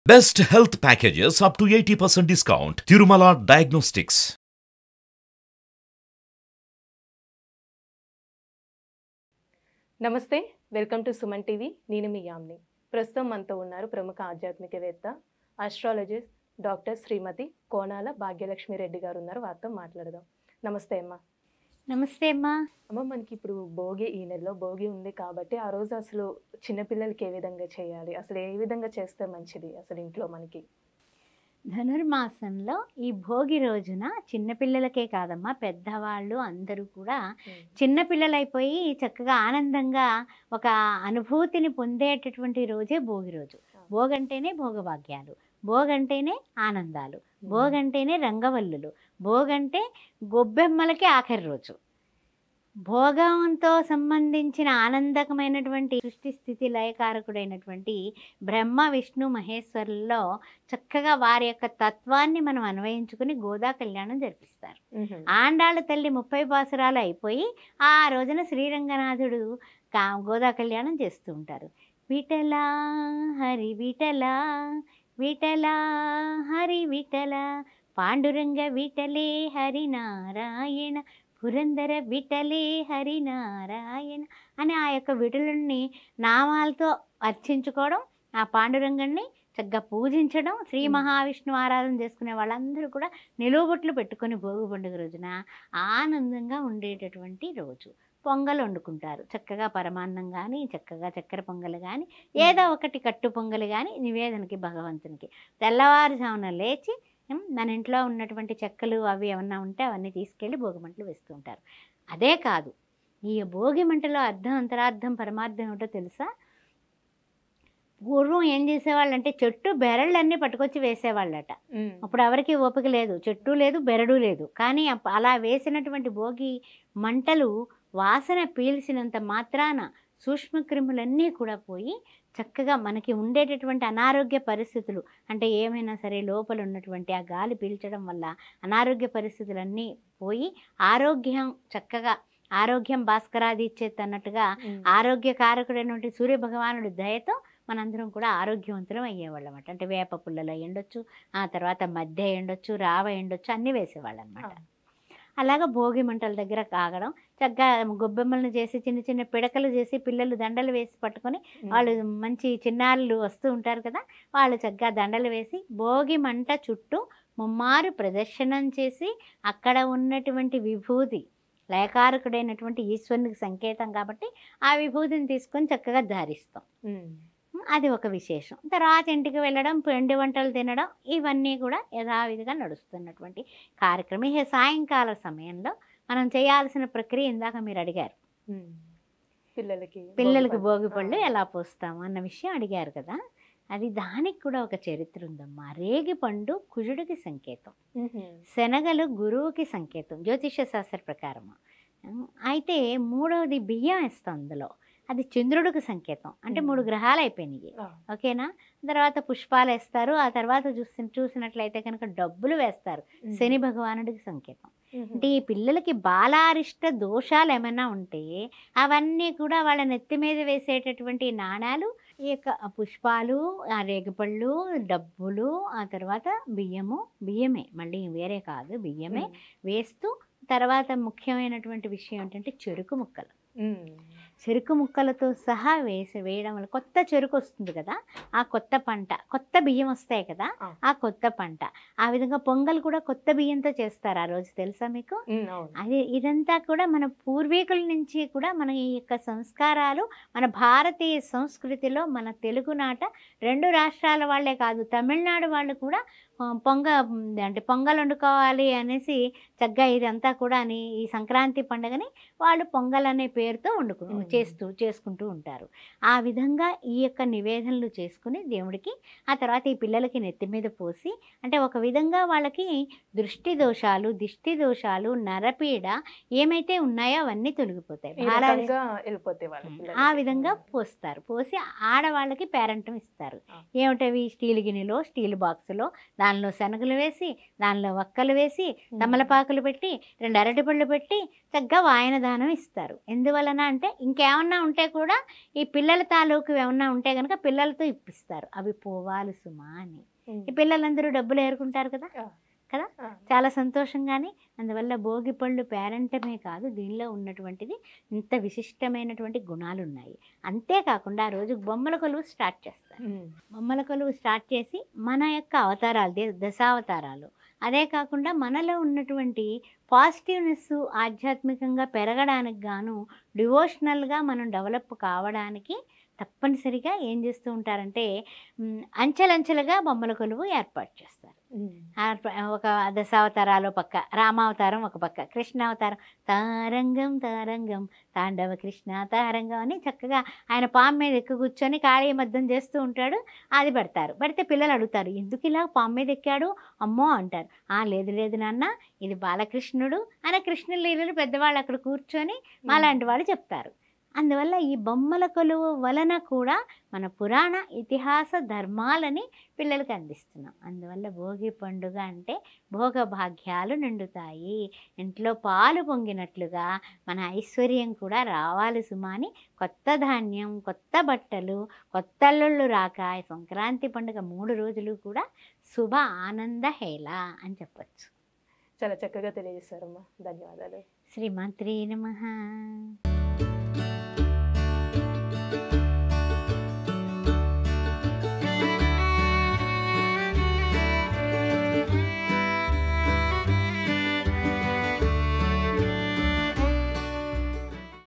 Best health packages up to 80% discount. Tirumala Diagnostics. నమస్తే, welcome to Suman TV. నేను మీ యామ్ని. ప్రస్తుతం మనతో ఉన్నారు ప్రముఖ ఆధ్యాత్మికవేత్త, ఆస్ట్రాలజిస్ట్ డాక్టర్ శ్రీమతి కోనాల భాగ్యలక్ష్మి రెడ్డి గారు ఉన్నారు. వారితో మాట్లాడదాం. నమస్తే అమ్మ. నమస్తే అమ్మా. అమ్మ, మనకి ఇప్పుడు భోగి, ఈ నెలలో భోగి ఉంది కాబట్టి ఆ రోజు అసలు చిన్నపిల్లలకి ఏ విధంగా చేయాలి, అసలు ఏ విధంగా చేస్తే మంచిది అసలు ఇంట్లో మనకి? ధనుర్మాసంలో ఈ భోగి రోజున చిన్నపిల్లలకే కాదమ్మా, పెద్దవాళ్ళు అందరూ కూడా చిన్నపిల్లలైపోయి చక్కగా ఆనందంగా ఒక అనుభూతిని పొందేటటువంటి రోజే భోగి రోజు. భోగంటేనే భోగభాగ్యాలు, భోగంటేనే ఆనందాలు, భోగంటేనే రంగవల్లులు, భోగంటే గొబ్బెమ్మలకి ఆఖరి రోజు. భోగంతో సంబంధించిన ఆనందకమైనటువంటి సృష్టి స్థితి లయకారకుడైనటువంటి బ్రహ్మ విష్ణు మహేశ్వరుల్లో చక్కగా వారి యొక్క తత్వాన్ని మనం అన్వయించుకుని గోదా కళ్యాణం జరిపిస్తారు. ఆండాళ్ళ తల్లి 30 బాసురాలు అయిపోయి ఆ రోజున శ్రీరంగనాథుడు గోదా కళ్యాణం చేస్తూ ఉంటారు. విఠలా హరి విఠలా, విఠలా హరి విఠల, పాండురంగ విఠలే హరినారాయణ, పురందర విఠలే హరినారాయణ అని ఆ యొక్క విఠలుని నామాలతో అర్చించుకోవడం, ఆ పాండురంగన్ని చక్కగా పూజించడం, శ్రీ మహావిష్ణు ఆరాధన చేసుకునే వాళ్ళందరూ కూడా నిలువబొట్లు పెట్టుకొని భోగి పండుగ రోజున ఆనందంగా ఉండేటటువంటి రోజు. పొంగల్ వండుకుంటారు చక్కగా, పరమాన్నం కానీ, చక్కగా చక్కెర పొంగలు కానీ, ఏదో ఒకటి కట్టు పొంగలు కానీ నివేదనకి భగవంతునికి. తెల్లవారుజామున లేచి మన ఇంట్లో ఉన్నటువంటి చెక్కలు అవి ఏమన్నా ఉంటే అవన్నీ తీసుకెళ్ళి భోగి మంటలు వేస్తూ ఉంటారు. అదే కాదు, ఈ భోగి మంటలో అర్థం, అంతరార్థం, పరమార్థం ఏమిటో తెలుసా? పూర్వం ఏం చేసేవాళ్ళంటే చెట్టు బెరళ్ళన్నీ పట్టుకొచ్చి వేసేవాళ్ళట. అప్పుడు ఎవరికి ఓపిక లేదు, చెట్టు లేదు, బెరడు లేదు. కానీ అలా వేసినటువంటి భోగి మంటలు వాసన పీల్చినంత మాత్రాన సూక్ష్మక్రిములన్నీ కూడా పోయి చక్కగా మనకి ఉండేటటువంటి అనారోగ్య పరిస్థితులు, అంటే ఏమైనా సరే లోపల ఉన్నటువంటి ఆ గాలి పీల్చడం వల్ల అనారోగ్య పరిస్థితులన్నీ పోయి ఆరోగ్యం చక్కగా, ఆరోగ్యం భాస్కరాది ఇచ్చేది అన్నట్టుగా ఆరోగ్యకారకుడైనటువంటి సూర్య భగవానుడి దయతో మనందరం కూడా ఆరోగ్యవంతులం అయ్యేవాళ్ళం అనమాట. అంటే వేప పుల్లలో ఎండొచ్చు, ఆ తర్వాత మధ్య ఎండొచ్చు, రావ ఎండొచ్చు, అన్నీ వేసేవాళ్ళు అనమాట. అలాగా భోగి మంటల దగ్గర కాగడం, చక్కగా గొబ్బెమ్మలను చేసి చిన్న చిన్న పిడకలు చేసి పిల్లలు దండలు వేసి పట్టుకొని, వాళ్ళు మంచి చిన్నారులు వస్తూ ఉంటారు కదా, వాళ్ళు చక్కగా దండలు వేసి భోగి మంట చుట్టూ ముమ్మారు ప్రదర్శనం చేసి అక్కడ ఉన్నటువంటి విభూతి, లయకారకుడైనటువంటి ఈశ్వరునికి సంకేతం కాబట్టి ఆ విభూతిని తీసుకొని చక్కగా ధారిస్తాం. అది ఒక విశేషం. తర్వాత ఇంటికి వెళ్ళడం, పిండి వంటలు తినడం, ఇవన్నీ కూడా యథావిధిగా నడుస్తున్నటువంటి కార్యక్రమం. ఈ సాయంకాల సమయంలో మనం చేయాల్సిన ప్రక్రియ ఇందాక మీరు అడిగారు, పిల్లలకి భోగి పళ్ళు ఎలా పోస్తాము అన్న విషయం అడిగారు కదా. అది దానికి కూడా ఒక చరిత్ర ఉందమ్మా. రేగి పండు కుజుడికి సంకేతం, శనగలు గురువుకి సంకేతం జ్యోతిష శాస్త్ర ప్రకారము. అయితే మూడవది బియ్యం వేస్తాం అందులో, అది చంద్రుడికి సంకేతం. అంటే 3 గ్రహాలు అయిపోయినాయి, ఓకేనా. తర్వాత పుష్పాలు వేస్తారు, ఆ తర్వాత చూసినట్లయితే కనుక డబ్బులు వేస్తారు, శని భగవానుడికి సంకేతం. అంటే ఈ పిల్లలకి బాలారిష్ట దోషాలు ఏమైనా ఉంటే అవన్నీ కూడా వాళ్ళ నెత్తి మీద వేసేటటువంటి నాణాలు, ఈ యొక్క పుష్పాలు, ఆ రేగిపళ్ళు, డబ్బులు, ఆ తర్వాత బియ్యమే మళ్ళీ వేరే కాదు, బియ్యమే వేస్తూ, తర్వాత ముఖ్యమైనటువంటి విషయం ఏంటంటే చెరుకు ముక్కలు, చెరుకు ముక్కలతో సహా వేయడం వల్ల కొత్త చెరుకు వస్తుంది కదా, ఆ కొత్త పంట, కొత్త బియ్యం వస్తాయి కదా, ఆ కొత్త పంట. ఆ విధంగా పొంగల్ కూడా కొత్త బియ్యంతో చేస్తారు ఆ రోజు, తెలుసా మీకు? అది ఇదంతా కూడా మన పూర్వీకుల నుంచి కూడా మన ఈ యొక్క సంస్కారాలు, మన భారతీయ సంస్కృతిలో మన తెలుగునాట 2 రాష్ట్రాల వాళ్ళే కాదు, తమిళనాడు వాళ్ళు కూడా పొంగల్ వండుకోవాలి అనేసి చక్కగా ఇదంతా కూడా ఈ సంక్రాంతి పండుగని వాళ్ళు పొంగల్ అనే పేరుతో చేసుకుంటూ ఉంటారు. ఆ విధంగా ఈ యొక్క నివేదనలు చేసుకుని దేవుడికి, ఆ తర్వాత ఈ పిల్లలకి నెత్తి మీద పోసి, అంటే ఒక విధంగా వాళ్ళకి దృష్టి దోషాలు, దిష్టి దోషాలు, నరపీడ ఏమైతే ఉన్నాయో అవన్నీ తొలగిపోతాయి. ఆ విధంగా పోస్తారు. పోసి ఆడవాళ్ళకి పేరంటం ఇస్తారు. ఏమిటవి? స్టీల్ గిన్నెలో, స్టీల్ బాక్సులో దానిలో శనగలు వేసి, దానిలో వక్కలు వేసి, తమలపాకులు పెట్టి, 2 అరటిపళ్ళు పెట్టి చక్కగా వాయనదానం ఇస్తారు. ఎందువలన అంటే ఇంకేమన్నా ఉంటే కూడా ఈ పిల్లల తాలూకు ఏమన్నా ఉంటే కనుక పిల్లలతో ఇప్పిస్తారు. అవి పోవాలి సుమా అని. ఈ పిల్లలందరూ డబ్బులు ఏరుకుంటారు కదా, చాలా సంతోషంగానే. అందువల్ల భోగి పళ్ళు పేరంటమే కాదు, దీనిలో ఉన్నటువంటిది ఇంత విశిష్టమైనటువంటి గుణాలు ఉన్నాయి. అంతేకాకుండా ఆ రోజు బొమ్మల కొలువు స్టార్ట్ చేస్తారు. బొమ్మల కొలువు స్టార్ట్ చేసి మన యొక్క అవతారాలు, దశావతారాలు, అదే కాకుండా మనలో ఉన్నటువంటి పాజిటివ్నెస్ ఆధ్యాత్మికంగా పెరగడానికి గాను, డివోషనల్గా మనం డెవలప్ కావడానికి తప్పనిసరిగా ఏం చేస్తూ ఉంటారంటే అంచెలంచెలుగా బొమ్మల కొలువు ఏర్పాటు చేస్తారు. ఒక దశావతారాలు పక్క, రామావతారం ఒక పక్క, కృష్ణావతారం తారంగం తారంగం తాండవ కృష్ణ తారంగం అని చక్కగా ఆయన పాము మీద ఎక్కి కూర్చొని కాళీ మద్దం చేస్తూ ఉంటాడు. అది పెడతారు. పెడితే పిల్లలు అడుగుతారు, ఎందుకు ఇలా పాము మీద ఎక్కాడు అమ్మో అంటారు. లేదు లేదు నాన్న, ఇది బాలకృష్ణుడు అని కృష్ణ లీలలు పెద్దవాళ్ళు అక్కడ కూర్చొని మాలాంటి వాళ్ళు చెప్తారు. అందువల్ల ఈ బొమ్మల కొలువు వలన కూడా మన పురాణ ఇతిహాస ధర్మాలని పిల్లలకి అందిస్తున్నాం. అందువల్ల భోగి పండుగ అంటే భోగభాగ్యాలు నిండుతాయి, ఇంట్లో పాలు పొంగినట్లుగా మన ఐశ్వర్యం కూడా రావాలి సుమా అని కొత్త ధాన్యం, కొత్త బట్టలు, కొత్త అల్లుళ్ళు రాక సంక్రాంతి పండుగ 3 రోజులు కూడా శుభ ఆనంద హేళ అని చెప్పచ్చు. చాలా చక్కగా తెలియజేశారమ్మా, ధన్యవాదాలు. శ్రీమాత్రే నమః.